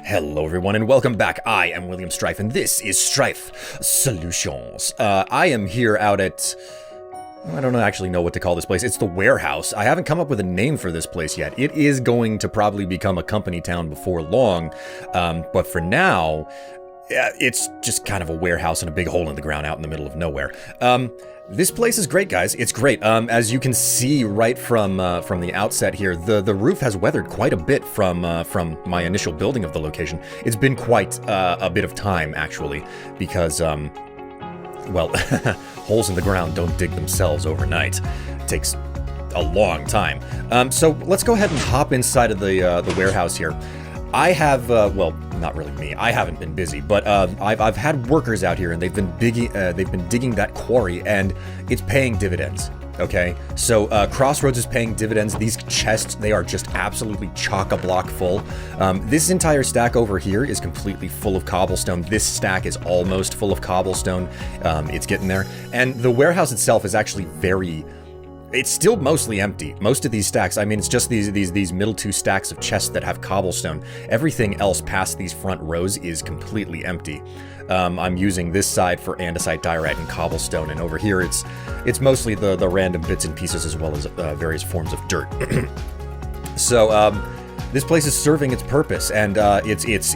Hello everyone and welcome back. I am William Strife and this is Strife Solutions. I am here out at... I don't actually know what to call this place. It's the warehouse. I haven't come up with a name for this place yet. It is going to probably become a company town before long, but for now, it's just kind of a warehouse in a big hole in the ground out in the middle of nowhere. This place is great, guys. It's great. As you can see right from the outset here, the roof has weathered quite a bit from my initial building of the location. It's been quite a bit of time, actually, because, well, holes in the ground don't dig themselves overnight. It takes a long time. So let's go ahead and hop inside of the warehouse here. I have, well, not really me. I haven't been busy, but I've had workers out here, and they've been digging that quarry, and it's paying dividends. Okay, so Crossroads is paying dividends. These chests, they are just absolutely chock-a-block full. This entire stack over here is completely full of cobblestone. This stack is almost full of cobblestone. It's getting there, and the warehouse itself is actually it's still mostly empty. Most of these stacks, I mean, it's just these middle two stacks of chests that have cobblestone. Everything else past these front rows is completely empty. I'm using this side for andesite, diorite, and cobblestone, and over here it's mostly the random bits and pieces as well as various forms of dirt. So this place is serving its purpose, and it's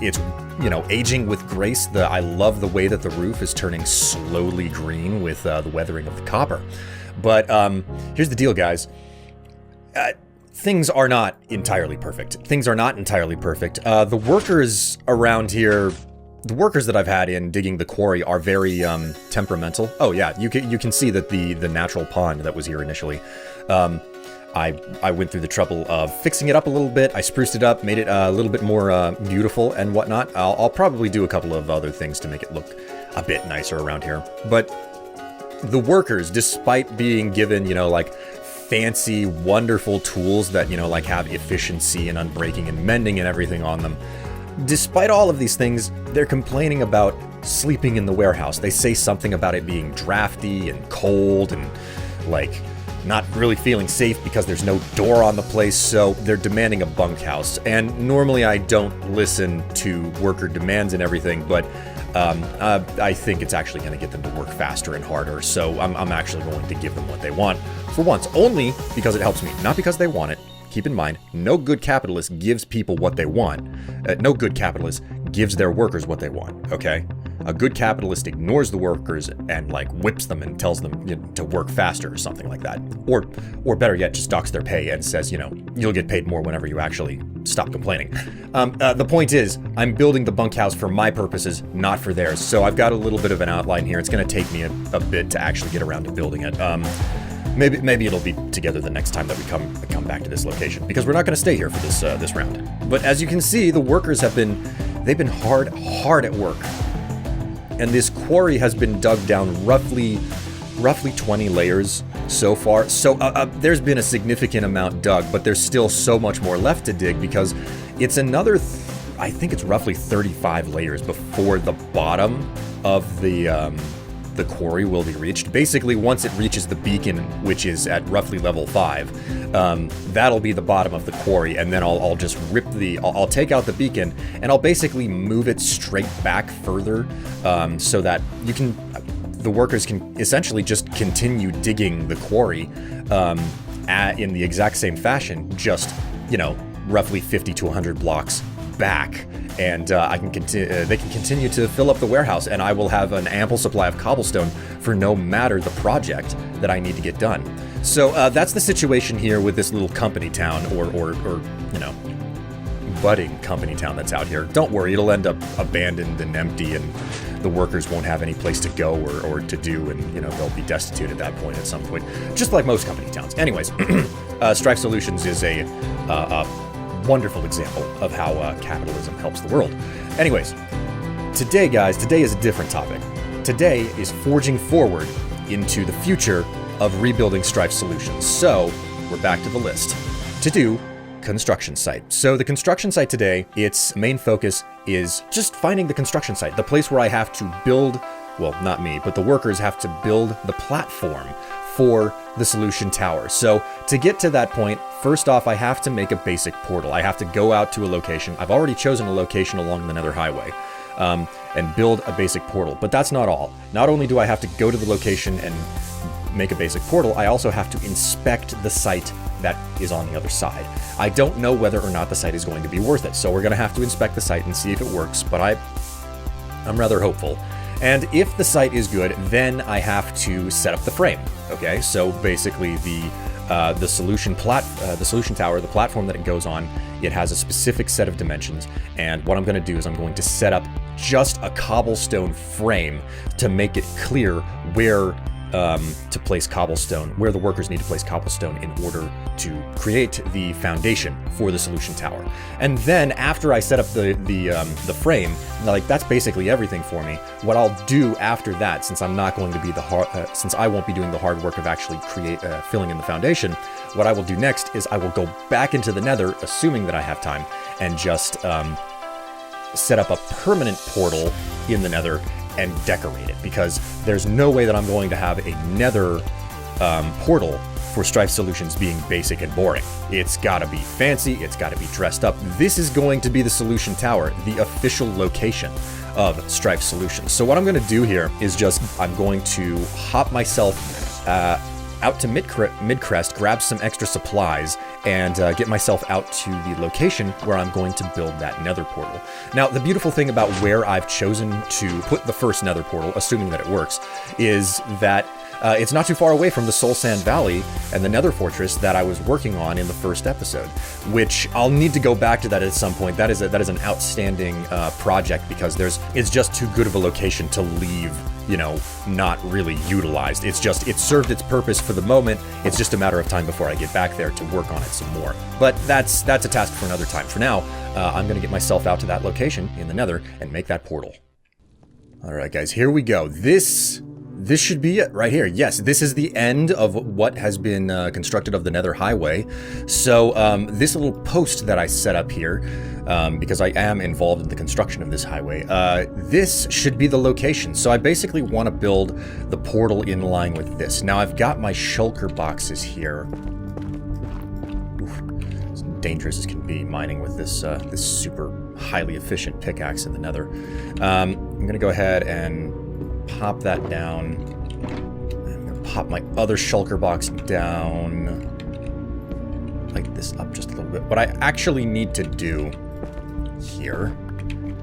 you know, aging with grace. I love the way that the roof is turning slowly green with the weathering of the copper. But here's the deal, guys. Things are not entirely perfect. Things are not entirely perfect. The workers around here, the workers that I've had in digging the quarry are very temperamental. Oh yeah, you can see that the natural pond that was here initially. I went through the trouble of fixing it up a little bit. I spruced it up, made it a little bit more beautiful and whatnot. I'll probably do a couple of other things to make it look a bit nicer around here. But the workers, despite being given, you know, like fancy, wonderful tools that, you know, like have efficiency and unbreaking and mending and everything on them, despite all of these things, they're complaining about sleeping in the warehouse. They say something about it being drafty and cold and, like, not really feeling safe because there's no door on the place, so they're demanding a bunkhouse. And normally I don't listen to worker demands and everything, but I think it's actually going to get them to work faster and harder, so I'm actually going to give them what they want for once, only because it helps me, not because they want it. Keep in mind, no good capitalist gives people what they want. No good capitalist gives their workers what they want, okay? A good capitalist ignores the workers and, like, whips them and tells them, you know, to work faster or something like that. Or better yet, just docks their pay and says, you know, you'll get paid more whenever you actually stop complaining. The point is, I'm building the bunkhouse for my purposes, not for theirs. So I've got a little bit of an outline here. It's going to take me a bit to actually get around to building it. Maybe it'll be together the next time that we come back to this location, because we're not going to stay here for this round. But as you can see, the workers they've been hard at work. And this quarry has been dug down roughly 20 layers so far. So there's been a significant amount dug, but there's still so much more left to dig because it's another, I think it's roughly 35 layers before the bottom of the quarry will be reached. Basically, once it reaches the beacon, which is at roughly level 5, that'll be the bottom of the quarry, and then I'll just I'll take out the beacon, and I'll basically move it straight back further, so that you can the workers can essentially just continue digging the quarry in the exact same fashion, just, you know, roughly 50 to 100 blocks back. And they can continue to fill up the warehouse, and I will have an ample supply of cobblestone for no matter the project that I need to get done. So that's the situation here with this little company town, or you know, budding company town that's out here. Don't worry, it'll end up abandoned and empty, and the workers won't have any place to go or to do, and you know, they'll be destitute at that point at some point, just like most company towns. Anyways, Strife Solutions is a wonderful example of how capitalism helps the world. Anyways, today, guys, today is a different topic. Today is forging forward into the future of rebuilding Strife Solutions. So we're back to the list. To do, construction site. So the construction site today, its main focus is just finding the construction site, the place where I have to build, well, not me, but the workers have to build the platform for the solution tower. So to get to that point, first off, I have to make a basic portal. I have to go out to a location. I've already chosen a location along the Nether highway and build a basic portal. But that's not all. Not only do I have to go to the location and make a basic portal, I also have to inspect the site that is on the other side. I don't know whether or not the site is going to be worth it. So we're going to have to inspect the site and see if it works, but I'm rather hopeful. And if the site is good, then I have to set up the frame. Okay, so basically the solution tower, the platform that it goes on, it has a specific set of dimensions. And what I'm going to do is I'm going to set up just a cobblestone frame to make it clear where to place cobblestone, where the workers need to place cobblestone in order to create the foundation for the solution tower. And then after I set up the frame, like that's basically everything for me. What I'll do after that, since I'm not going to be since I won't be doing the hard work of actually filling in the foundation, what I will do next is I will go back into the Nether, assuming that I have time, and just set up a permanent portal in the Nether and decorate it, because there's no way that I'm going to have a Nether portal for Strife Solutions being basic and boring. It's gotta be fancy, it's gotta be dressed up. This is going to be the solution tower, the official location of Strife Solutions. So what I'm gonna do here is I'm going to hop myself out to Midcrest, grab some extra supplies, and get myself out to the location where I'm going to build that Nether portal. Now, the beautiful thing about where I've chosen to put the first Nether portal, assuming that it works, is that it's not too far away from the Soul Sand Valley and the Nether Fortress that I was working on in the first episode, which I'll need to go back to that at some point. That is an outstanding project, because it's just too good of a location to leave, you know, not really utilized. It served its purpose for the moment. It's just a matter of time before I get back there to work on it some more. But that's a task for another time. For now, I'm going to get myself out to that location in the Nether and make that portal. All right, guys, here we go. This should be it right here. Yes, this is the end of what has been constructed of the Nether highway. So this little post that I set up here, because I am involved in the construction of this highway, this should be the location. So I basically want to build the portal in line with this. Now I've got my shulker boxes here. Oof, it's dangerous as can be mining with this super highly efficient pickaxe in the Nether. I'm going to go ahead and pop that down. I'm gonna pop my other shulker box down. Light this up just a little bit. What I actually need to do here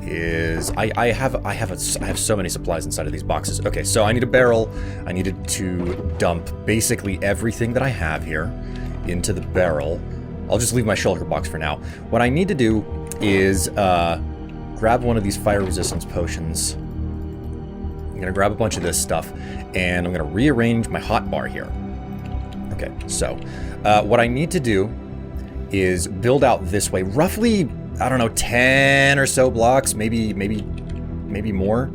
is I have so many supplies inside of these boxes. Okay, so I need a barrel. I needed to dump basically everything that I have here into the barrel. I'll just leave my shulker box for now. What I need to do is grab one of these fire resistance potions. I'm going to grab a bunch of this stuff, and I'm going to rearrange my hotbar here. Okay, so what I need to do is build out this way, roughly, I don't know, 10 or so blocks, maybe more.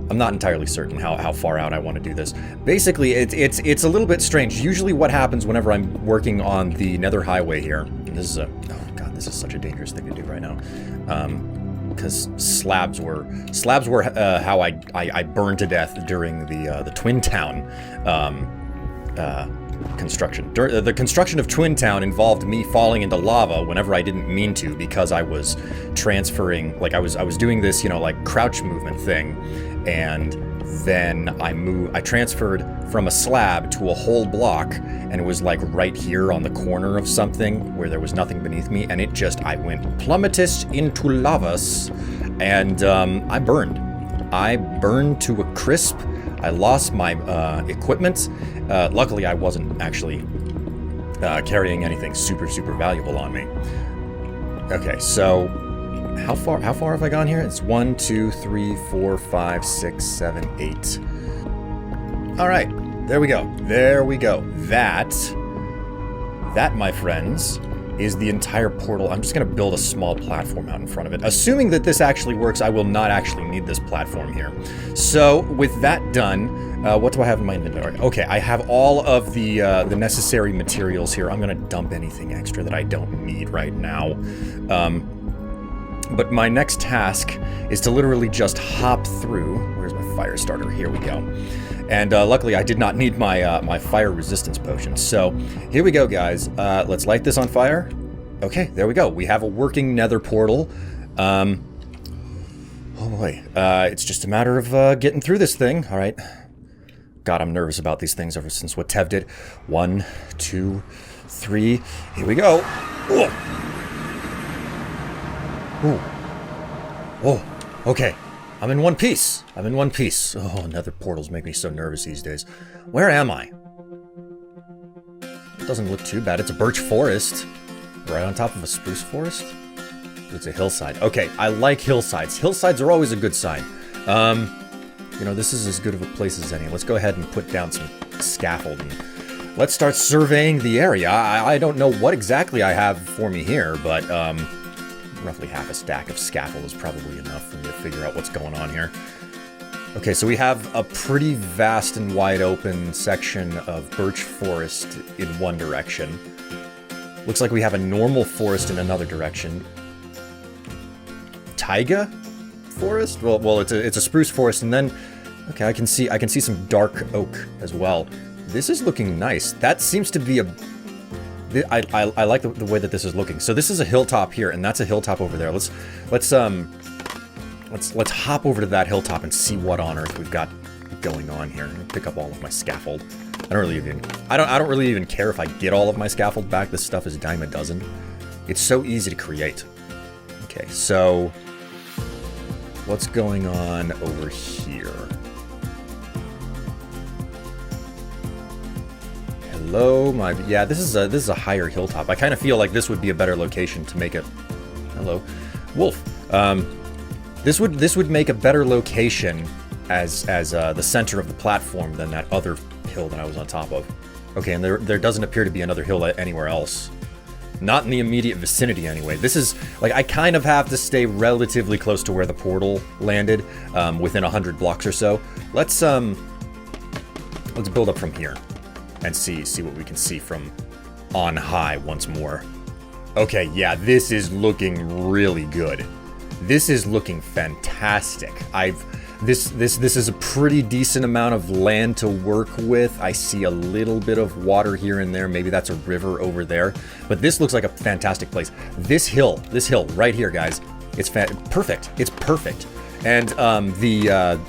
I'm not entirely certain how far out I want to do this. Basically, it's a little bit strange. Usually what happens whenever I'm working on the Nether highway here, and this is oh god, this is such a dangerous thing to do right now. Because slabs were how I burned to death during the Twin Town construction. The construction of Twin Town involved me falling into lava whenever I didn't mean to, because I was transferring, like I was doing this, you know, like crouch movement thing, and then I transferred from a slab to a whole block, and it was like right here on the corner of something where there was nothing beneath me, and I went plummeted into lavas, and I burned. I burned to a crisp. I lost my equipment. Luckily, I wasn't actually carrying anything super valuable on me. Okay, so how far have I gone here? It's 1, 2, 3, 4, 5, 6, 7, 8. All right, there we go. There we go. That, my friends, is the entire portal. I'm just going to build a small platform out in front of it. Assuming that this actually works, I will not actually need this platform here. So with that done, what do I have in my inventory? Okay, I have all of the necessary materials here. I'm going to dump anything extra that I don't need right now. But my next task is to literally just hop through. Where's my fire starter? Here we go. And luckily, I did not need my my fire resistance potion. So here we go, guys. Let's light this on fire. Okay, there we go. We have a working nether portal. Oh boy, it's just a matter of getting through this thing. All right. God, I'm nervous about these things ever since what Tev did. 1, 2, 3. Here we go. Ooh. Ooh. Oh, okay. I'm in one piece. I'm in one piece. Oh, nether portals make me so nervous these days. Where am I? It doesn't look too bad. It's a birch forest. Right on top of a spruce forest? It's a hillside. Okay, I like hillsides. Hillsides are always a good sign. You know, this is as good of a place as any. Let's go ahead and put down some scaffolding. Let's start surveying the area. I don't know what exactly I have for me here, but roughly half a stack of scaffold is probably enough for me to figure out what's going on here. Okay, so we have a pretty vast and wide open section of birch forest in one direction. Looks like we have a normal forest in another direction. Taiga forest? Well, it's a spruce forest, and then okay, I can see some dark oak as well. This is looking nice. That seems to be a I like the way that this is looking. So this is a hilltop here, and that's a hilltop over there. Let's hop over to that hilltop and see what on earth we've got going on here. I'm gonna pick up all of my scaffold. I don't really even care if I get all of my scaffold back. This stuff is a dime a dozen. It's so easy to create. Okay, so what's going on over here? Hello, yeah, this is a higher hilltop. I kind of feel like this would be a better location to make it. Hello, wolf. This would make a better location as the center of the platform than that other hill that I was on top of. Okay, and there doesn't appear to be another hill anywhere else. Not in the immediate vicinity, anyway. This is, like, I kind of have to stay relatively close to where the portal landed, within 100 blocks or so. Let's build up from here and see what we can see from on high once more. Okay, yeah, this is looking really good. This is looking fantastic. This is a pretty decent amount of land to work with. I see a little bit of water here and there. Maybe that's a river over there. But this looks like a fantastic place. This hill right here, guys, it's perfect. It's perfect. And the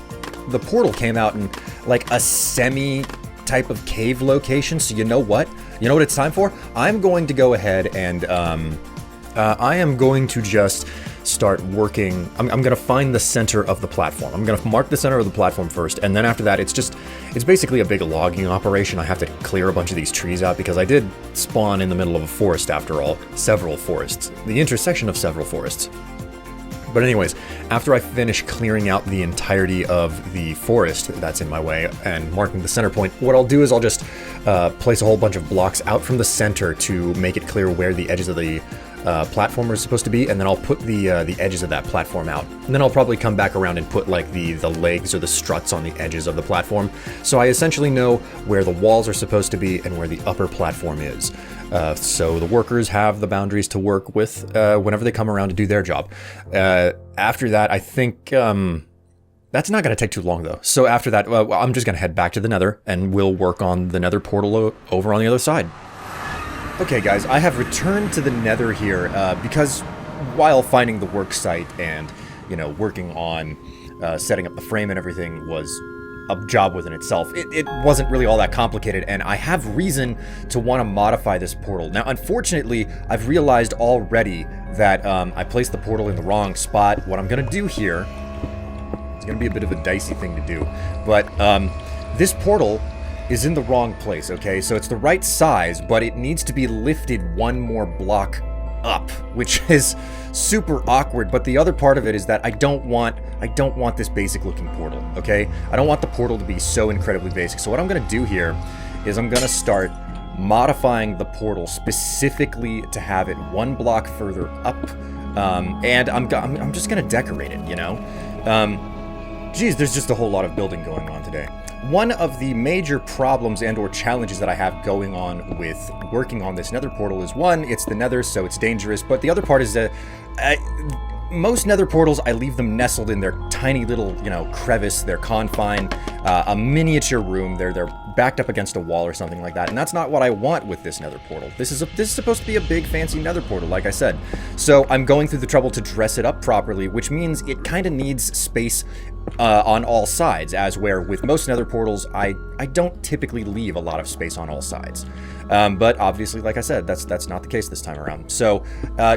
portal came out in like a semi type of cave location. So you know what? You know what it's time for? I'm going to go ahead and I am going to just start working. I'm going to find the center of the platform. I'm going to mark the center of the platform first, and then after that, it's basically a big logging operation. I have to clear a bunch of these trees out because I did spawn in the middle of a forest after all. Several forests. The intersection of several forests. But anyways, after I finish clearing out the entirety of the forest that's in my way and marking the center point, what I'll do is I'll just place a whole bunch of blocks out from the center to make it clear where the edges of the platform are supposed to be, and then I'll put the edges of that platform out. And then I'll probably come back around and put like the legs or the struts on the edges of the platform. So I essentially know where the walls are supposed to be and where the upper platform is. So the workers have the boundaries to work with whenever they come around to do their job. After that, I think that's not going to take too long though. So after that, I'm just going to head back to the nether and we'll work on the nether portal over on the other side. Okay guys, I have returned to the nether here because while finding the work site and, you know, working on setting up the frame and everything was a job within itself. It wasn't really all that complicated, and I have reason to want to modify this portal. Now, unfortunately, I've realized already that I placed the portal in the wrong spot. What I'm going to do here, it's going to be a bit of a dicey thing to do, but this portal is in the wrong place, okay? So it's the right size, but it needs to be lifted one more block up, which is super awkward. But the other part of it is that I don't want this basic looking portal, okay? I don't want the portal to be so incredibly basic. So what I'm gonna do here is I'm gonna start modifying the portal specifically to have it one block further up, and I'm just gonna decorate it, you know? Geez, there's just a whole lot of building going on today. One of the major problems and or challenges that I have going on with working on this nether portal is, one, it's the nether, so it's dangerous, but the other part is that most nether portals, I leave them nestled in their tiny little, you know, crevice, their confine, a miniature room. They're backed up against a wall or something like that, and that's not what I want with this nether portal. This is supposed to be a big fancy nether portal, like I said. So I'm going through the trouble to dress it up properly, which means it kind of needs space on all sides, as where with most nether portals, I don't typically leave a lot of space on all sides. But obviously, like I said, that's not the case this time around. So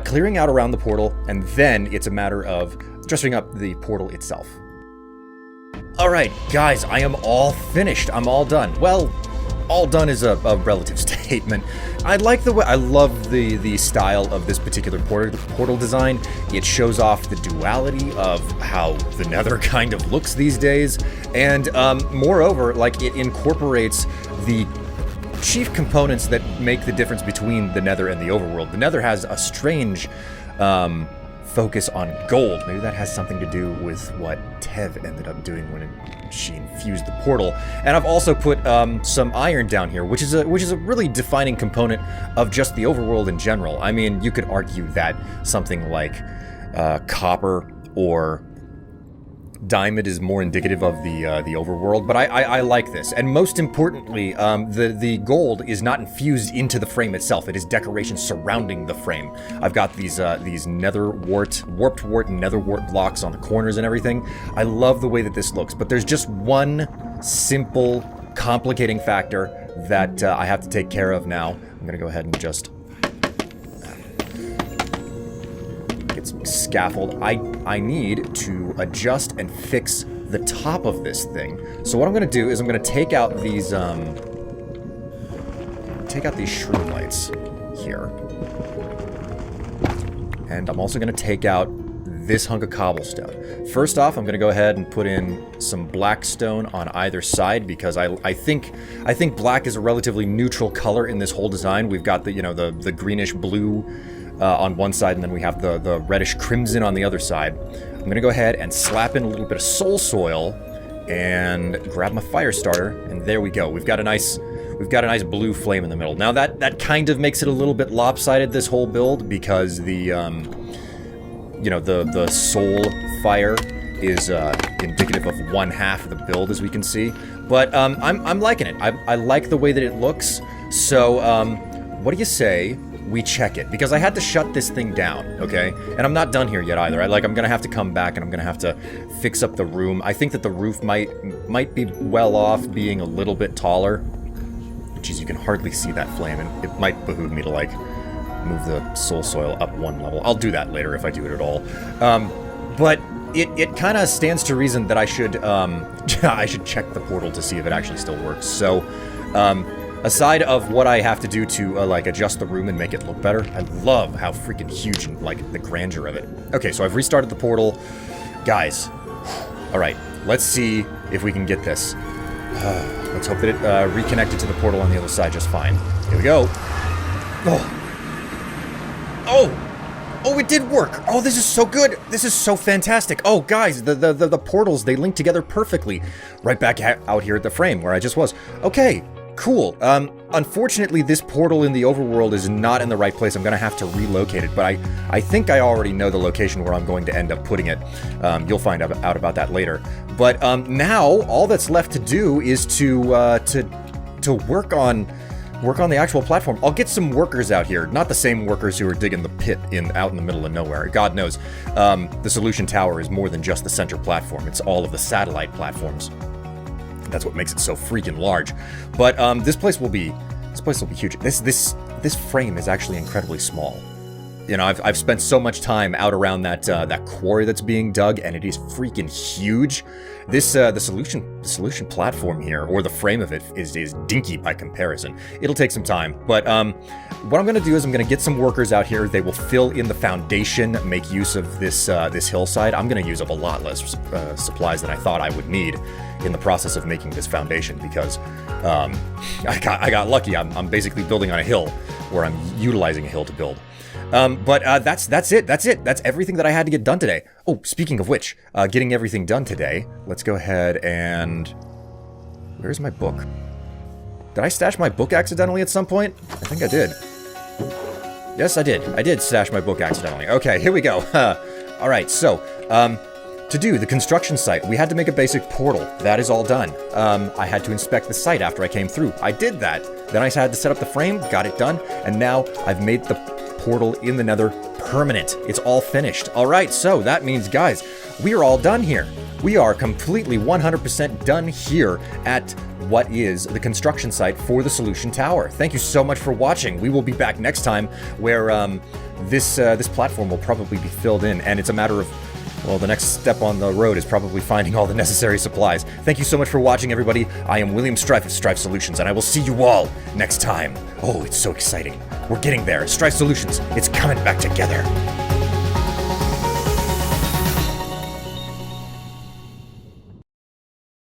clearing out around the portal, and then it's a matter of dressing up the portal itself. Alright, guys, I am all finished. I'm all done. Well, all done is a relative statement. I like the way, I love the style of this particular portal design. It shows off the duality of how the nether kind of looks these days. And moreover, like, it incorporates the chief components that make the difference between the nether and the overworld. The nether has a strange focus on gold. Maybe that has something to do with what Tev ended up doing when she infused the portal. And I've also put some iron down here, which is a really defining component of just the overworld in general. I mean, you could argue that something like copper or diamond is more indicative of the overworld, but I like this. And most importantly, the gold is not infused into the frame itself. It is decoration surrounding the frame. I've got these warped wart nether wart blocks on the corners and everything. I love the way that this looks, but there's just one simple complicating factor that I have to take care of now. I'm gonna go ahead and just some scaffold. I need to adjust and fix the top of this thing. So what I'm going to do is I'm going to take out these shroom lights here. And I'm also going to take out this hunk of cobblestone. First off, I'm going to go ahead and put in some black stone on either side, because I think black is a relatively neutral color in this whole design. We've got the greenish blue on one side, and then we have the reddish crimson on the other side. I'm gonna go ahead and slap in a little bit of soul soil and grab my fire starter, and there we go. We've got a nice blue flame in the middle. Now that kind of makes it a little bit lopsided, this whole build, because the soul fire is indicative of one half of the build, as we can see. But I'm liking it. I like the way that it looks. So what do you say we check it? Because I had to shut this thing down, okay? And I'm not done here yet either. I'm gonna have to come back and I'm gonna have to fix up the room. I think that the roof might be well off being a little bit taller. Jeez, you can hardly see that flame, and it might behoove me to move the soul soil up one level. I'll do that later if I do it at all. But it kind of stands to reason that I should check the portal to see if it actually still works. So aside of what I have to do to adjust the room and make it look better, I love how freaking huge and the grandeur of it. Okay, so I've restarted the portal. Guys, all right, let's see if we can get this. Let's hope that it reconnected to the portal on the other side just fine. Here we go. Oh, it did work. Oh, this is so good. This is so fantastic. Oh, guys, the portals, they link together perfectly. Right back out here at the frame where I just was. Okay. Cool. Unfortunately, this portal in the overworld is not in the right place. I'm going to have to relocate it, but I think I already know the location where I'm going to end up putting it. You'll find out about that later. But now, all that's left to do is to work on the actual platform. I'll get some workers out here. Not the same workers who are digging the pit out in the middle of nowhere. God knows. The solution tower is more than just the center platform. It's all of the satellite platforms. That's what makes it so freaking large. But this place will be huge. This frame is actually incredibly small. You know, I've spent so much time out around that quarry that's being dug, and it is freaking huge. This the solution platform here, or the frame of it, is dinky by comparison. It'll take some time, but what I'm gonna do is I'm gonna get some workers out here. They will fill in the foundation, make use of this this hillside. I'm gonna use up a lot less supplies than I thought I would need in the process of making this foundation, because I got lucky. I'm basically building on a hill, where I'm utilizing a hill to build. But that's it. That's everything that I had to get done today. Oh, speaking of which, getting everything done today, let's go ahead and... Where's my book? Did I stash my book accidentally at some point? I think I did. Yes, I did. I did stash my book accidentally. Okay, here we go. Alright, so, to do the construction site, we had to make a basic portal. That is all done. I had to inspect the site after I came through. I did that. Then I had to set up the frame, got it done, and now I've made the portal in the nether permanent. It's all finished. Alright, so that means, guys, we are all done here. We are completely 100% done here at what is the construction site for the Solution Tower. Thank you so much for watching. We will be back next time, where this platform will probably be filled in, and it's a matter of, well, the next step on the road is probably finding all the necessary supplies. Thank you so much for watching, everybody. I am William Strife of Strife Solutions, and I will see you all next time. Oh, it's so exciting. We're getting there. Strife Solutions, it's coming back together.